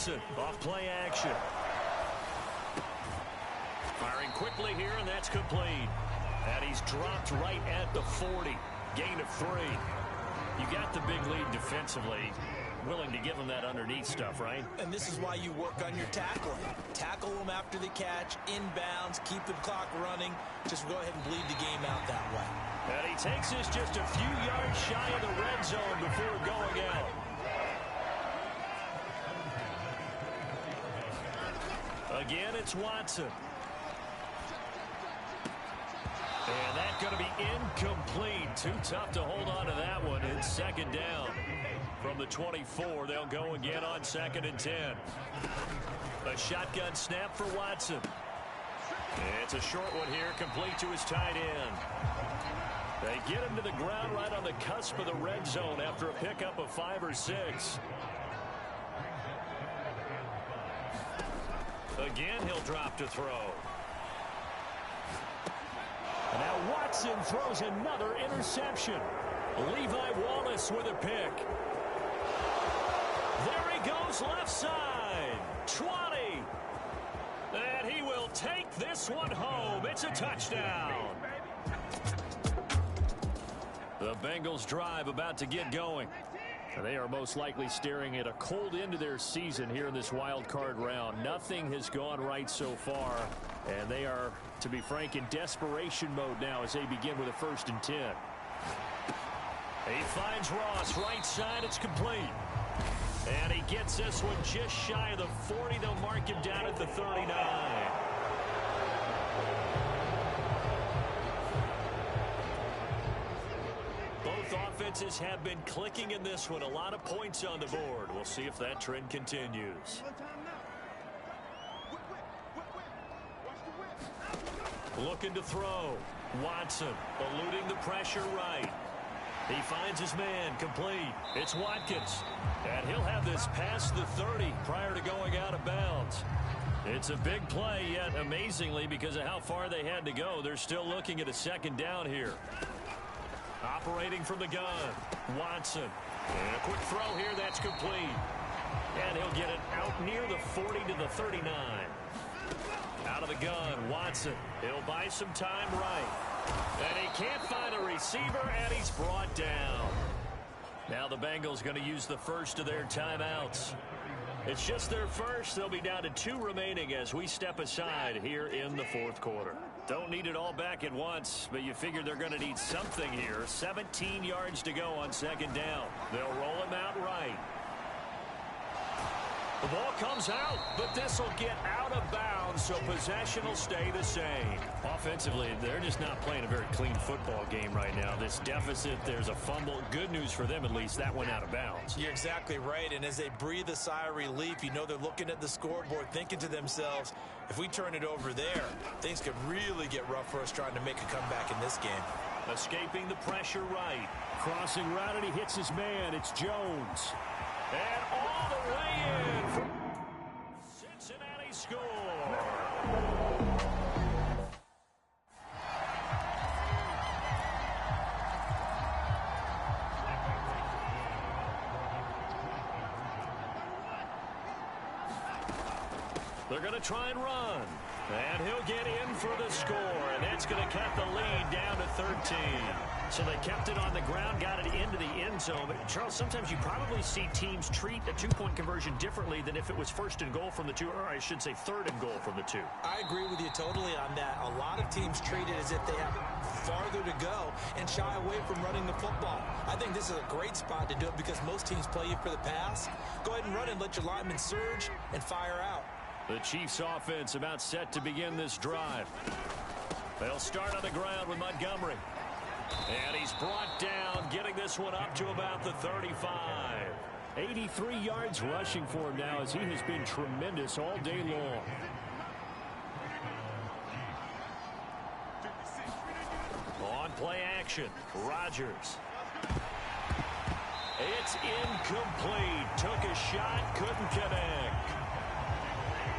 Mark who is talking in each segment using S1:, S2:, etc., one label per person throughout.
S1: Watson off play action. Firing quickly here, and that's complete. And he's dropped right at the 40. Gain of 3. You got the big lead defensively. Willing to give him that underneath stuff, right?
S2: And this is why you work on your tackling. Tackle them after the catch, inbounds, keep the clock running. Just go ahead and bleed the game out that way.
S1: And he takes this just a few yards shy of the red zone before going out. Again, it's Watson. And that's going to be incomplete. Too tough to hold on to that one. It's second down. From the 24, they'll go again on 2nd and 10. A shotgun snap for Watson. It's a short one here, complete to his tight end. They get him to the ground right on the cusp of the red zone after a pickup of 5 or 6. Again, he'll drop to throw. And now Watson throws another interception. Levi Wallace with a pick. There he goes left side. 20. And he will take this one home. It's a touchdown. The Bengals drive about to get going. They are most likely staring at a cold end to their season here in this wild card round. Nothing has gone right so far, and they are, to be frank, in desperation mode now as they begin with a 1st and 10. He finds Ross right side. It's complete. And he gets this one just shy of the 40. They'll mark him down at the 39. Both offenses have been clicking in this one. A lot of points on the board. We'll see if that trend continues. Looking to throw. Watson eluding the pressure right. He finds his man, complete. It's Watkins. And he'll have this past the 30 prior to going out of bounds. It's a big play, yet amazingly, because of how far they had to go, they're still looking at a 2nd down here. Operating from the gun, Watson. And a quick throw here, that's complete. And he'll get it out near the 40 to the 39. Out of the gun, Watson. He'll buy some time right. And he can't find a receiver, and he's brought down. Now the Bengals going to use the first of their timeouts. It's just their first. They'll be down to 2 remaining as we step aside here in the 4th quarter. Don't need it all back at once, but you figure they're going to need something here. 17 yards to go on 2nd down. They'll roll him out right. The ball comes out, but this will get out of bounds, so possession will stay the same. Offensively, they're just not playing a very clean football game right now. This deficit, there's a fumble. Good news for them, at least. That went out of bounds.
S2: You're exactly right, and as they breathe a sigh of relief, you know they're looking at the scoreboard, thinking to themselves, if we turn it over there, things could really get rough for us trying to make a comeback in this game.
S1: Escaping the pressure right. Crossing route, and he hits his man. It's Jones. And all the way in from Cincinnati score. They're going to try and run. And he'll get in for the score. And that's going to cut the lead down to 13. So they kept it on the ground, got it into the end zone. But, Charles, sometimes you probably see teams treat a 2-point conversion differently than if it was 1st and goal from the 2, or I should say 3rd and goal from the 2.
S2: I agree with you totally on that. A lot of teams treat it as if they have farther to go and shy away from running the football. I think this is a great spot to do it because most teams play you for the pass. Go ahead and run and let your linemen surge and fire out.
S1: The Chiefs offense about set to begin this drive. They'll start on the ground with Montgomery. And he's brought down, getting this one up to about the 35. 83 yards rushing for him now as he has been tremendous all day long. On play action, Rodgers. It's incomplete. Took a shot, couldn't connect.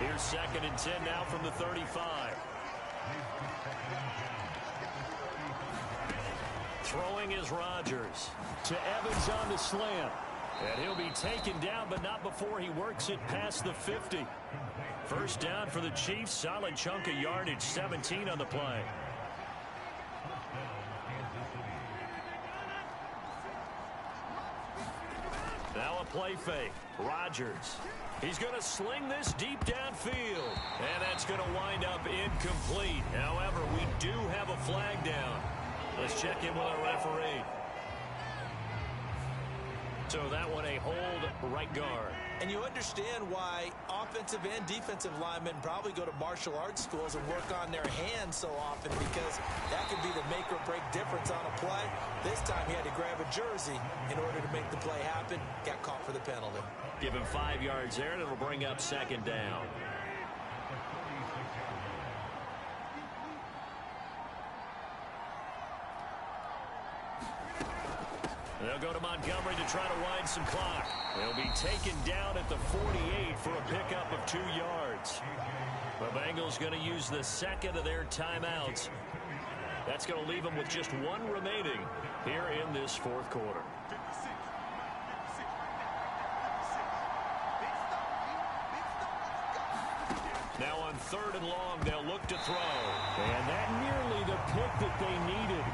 S1: Here's 2nd and 10 now from the 35. Throwing is Rodgers. To Evans on the slant. And he'll be taken down, but not before he works it past the 50. First down for the Chiefs. Solid chunk of yardage, 17 on the play. Now a play fake. Rodgers. He's going to sling this deep downfield. And that's going to wind up incomplete. However, we do have a flag down. Let's check in with our referee. So that one a hold right guard.
S2: And you understand why offensive and defensive linemen probably go to martial arts schools and work on their hands so often, because that could be the make or break difference on a play. This time he had to grab a jersey in order to make the play happen. Got caught for the penalty.
S1: Give him 5 yards there, and it'll bring up second down. They'll go to Montgomery to try to wind some clock. They'll be taken down at the 48 for a pickup of 2 yards. The Bengals going to use the second of their timeouts. That's going to leave them with just one remaining here in this fourth quarter. Now on 3rd and long, they'll look to throw. And that nearly the pick that they needed.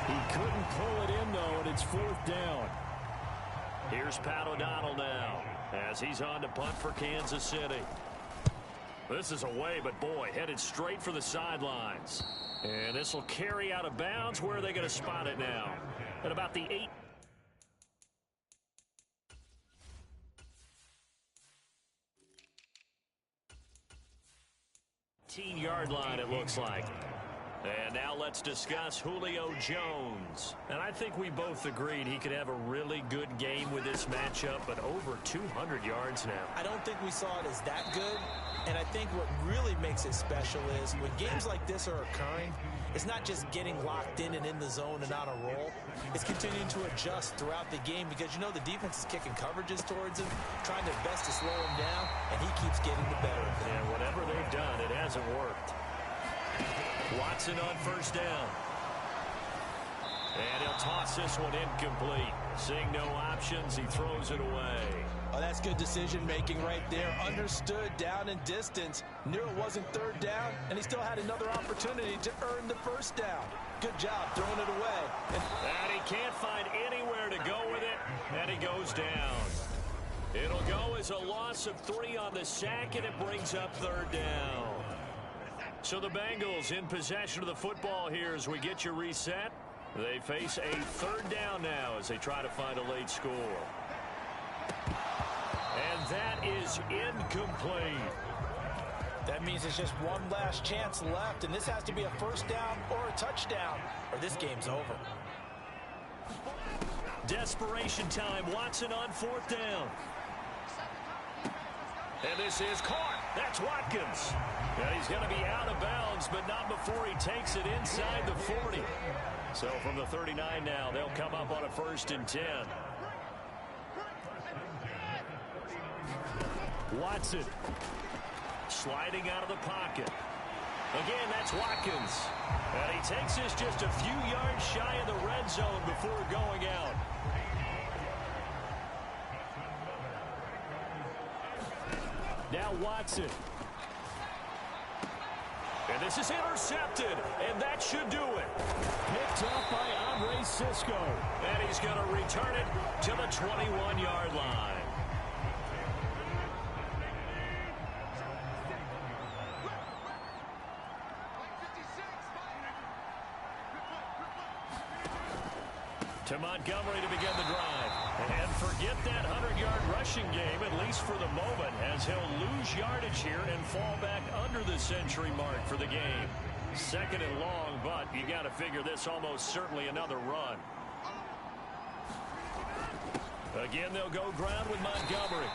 S1: He couldn't pull it in, though, and it's 4th down. Here's Pat O'Donnell now as he's on to punt for Kansas City. This is away, but boy, headed straight for the sidelines. And this will carry out of bounds. Where are they going to spot it now? At about the 18-yard line, it looks like. And now let's discuss Julio Jones. And I think we both agreed he could have a really good game with this matchup, but over 200 yards now.
S2: I don't think we saw it as that good. And I think what really makes it special is when games like this are occurring, it's not just getting locked in and in the zone and on a roll. It's continuing to adjust throughout the game, because you know the defense is kicking coverages towards him, trying their best to slow him down, and he keeps getting the better of them.
S1: And whatever they've done, it hasn't worked. Watson on first down. And he'll toss this one incomplete. Seeing no options, he throws it away.
S2: Oh, that's good decision-making right there. Understood down and distance. Knew it wasn't 3rd down, and he still had another opportunity to earn the first down. Good job throwing it away.
S1: And he can't find anywhere to go with it, and he goes down. It'll go as a loss of 3 on the sack, and it brings up 3rd down. So the Bengals in possession of the football here as we get you reset. They face a 3rd down now as they try to find a late score. And that is incomplete.
S2: That means it's just one last chance left, and this has to be a first down or a touchdown, or this game's over.
S1: Desperation time. Watson on 4th down. And this is caught. That's Watkins. And he's going to be out of bounds, but not before he takes it inside the 40. So from the 39 now, they'll come up on a 1st and 10. Watson sliding out of the pocket. Again, that's Watkins. And he takes this just a few yards shy of the red zone before going out. Now Watson. And this is intercepted, and that should do it. Picked up by Andre Cisco. And he's going to return it to the 21-yard line. To Montgomery to begin the drive. And forget that 100-yard rushing game, at least for the moment, as he'll lose yardage here and fall back under the century mark for the game. 2nd and long, but you got to figure this almost certainly another run. Again, they'll go ground with Montgomery.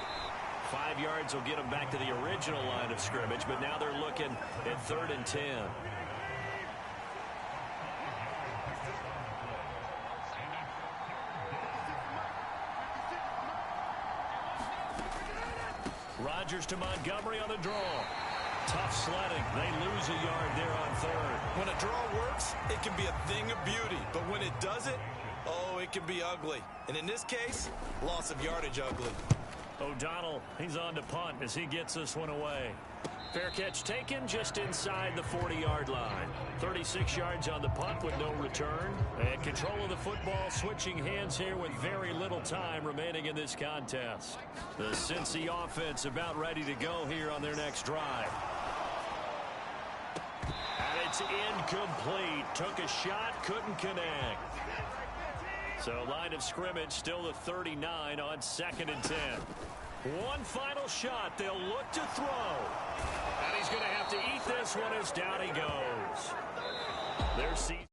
S1: 5 yards will get them back to the original line of scrimmage, but now they're looking at 3rd and 10. Rodgers to Montgomery on the draw. Tough sledding. They lose a yard there on 3rd.
S2: When a draw works, it can be a thing of beauty. But when it doesn't, oh, it can be ugly. And in this case, loss of yardage ugly.
S1: O'Donnell, he's on to punt as he gets this one away. Fair catch taken just inside the 40-yard line. 36 yards on the punt with no return. And control of the football switching hands here with very little time remaining in this contest. The Cincy offense about ready to go here on their next drive. And it's incomplete. Took a shot, couldn't connect. So line of scrimmage still the 39 on 2nd and 10. One final shot. They'll look to throw. And he's going to have to eat this one as down he goes. Their season.